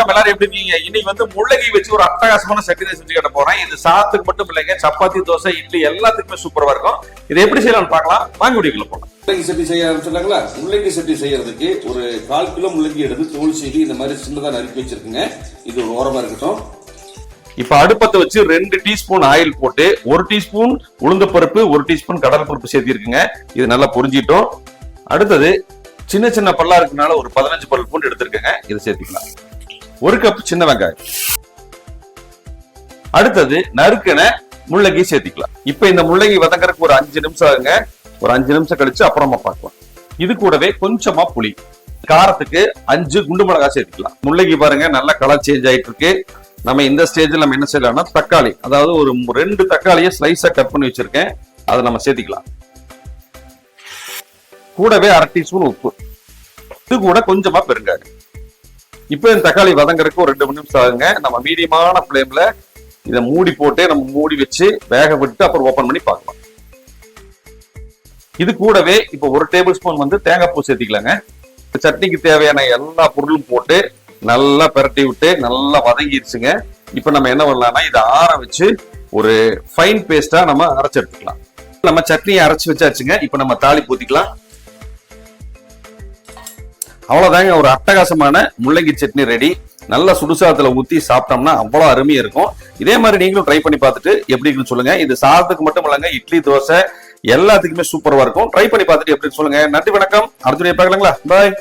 வணக்கம், எல்லாரும் எப்படி இருக்கீங்க? இன்னைக்கு வந்து முள்ளங்கி வச்சு ஒரு அட்டகாசமான சட்னி செஞ்சு கட்ட போறேன். இது சாதத்துக்கு மட்டும் இல்லைங்க, சப்பாத்தி, தோசை, இட்லி எல்லாத்துக்குமே சூப்பரா இருக்கும். இது எப்படி செய்யலாம்னு பார்க்கலாம். வாங்க வீடியோக்குள்ள போலாம். முள்ளங்கி சட்னி செய்ய ஆரம்பிச்சிடலாங்களா? முள்ளங்கி சட்னி செய்யறதுக்கு ஒரு 1/4 கிலோ முள்ளங்கி எடுத்து தோல் செய்து இந்த மாதிரி சின்னதா நறுக்கி வச்சிருக்குங்க. இது ஒரு ஓரமா இருக்கட்டும். இப்ப அடுப்பத்தை வச்சு 2 டீஸ்பூன் ஆயில் போட்டு 1 டீஸ்பூன் உளுந்த பருப்பு, 1 டீஸ்பூன் கடல் பருப்பு சேர்த்து இருக்குங்க. இது நல்லா பொரிஞ்சிட்டோம். அடுத்தது சின்ன சின்ன பல்லா இருக்கனால ஒரு 15 பல் பூண்டு எடுத்திருக்கேங்க. இதை சேர்த்துக்கலாம். 1 கப் சின்ன வெங்காயம். அடுத்தது நறுக்கின முள்ளங்கி சேர்த்துக்கலாம். இப்ப இந்த முள்ளங்கி வதங்கறதுக்கு ஒரு 5 நிமிஷம் ஆகுங்க. ஒரு 5 நிமிஷம் கழிச்சு அப்புறமா பார்க்கலாம். இது கூடவே கொஞ்சமா புளி, காரத்துக்கு 5 குண்டு மிளகாய் சேர்த்துக்கலாம். முள்ளங்கி பாருங்க நல்லா கலர் சேஞ்ச் ஆயிட்டு இருக்கு. நம்ம இந்த ஸ்டேஜ்ல நம்ம என்ன செய்யலாம்னா தக்காளி, அதாவது ஒரு 2 தக்காளியை ஸ்லைஸா கட் பண்ணி வச்சிருக்கேன், அதை நம்ம சேர்த்துக்கலாம். கூடவே 1/2 டீஸ்பூன் உப்பு, இது கூட கொஞ்சமா பெருங்காயம். இப்ப இந்த தக்காளி வதங்கறதுக்கு ஒரு 2 நிமிஷம் ஆகுங்க. நம்ம மீடியமான ஃப்ளேம்ல இதை மூடி போட்டு நம்ம மூடி வச்சு வேக விட்டு அப்புறம் ஓபன் பண்ணி பார்க்கலாம். இது கூடவே இப்ப 1 டேபிள் ஸ்பூன் வந்து தேங்காய் பூ சேர்த்திக்கலாங்க. சட்னிக்கு தேவையான எல்லா பொருளும் போட்டு நல்லா பிரட்டி விட்டு நல்லா வதங்கிடுச்சுங்க. இப்ப நம்ம என்ன பண்ணலாம்னா இதை ஆற வச்சு ஒரு ஃபைன் பேஸ்டா நம்ம அரைச்சு எடுத்துக்கலாம். நம்ம சட்னியை அரைச்சு வச்சாச்சுங்க. இப்ப நம்ம தாளி ஊத்திக்கலாம். அவ்வளவுதாங்க, ஒரு அட்டகாசமான முள்ளங்கி சட்னி ரெடி. நல்லா சுடுசாதத்துல ஊத்தி சாப்பிட்டோம்னா அவ்வளவு அருமையா இருக்கும். இதே மாதிரி நீங்களும் ட்ரை பண்ணி பார்த்துட்டு எப்படி இருக்குன்னு சொல்லுங்க. இது சாதத்துக்கு மட்டும் இல்லைங்க, இட்லி, தோசை எல்லாத்துக்குமே சூப்பரா இருக்கும். ட்ரை பண்ணி பார்த்துட்டு எப்படி சொல்லுங்க. நன்றி, வணக்கம். அடுத்த வீடியோ பார்க்கலாங்களா? பாய்.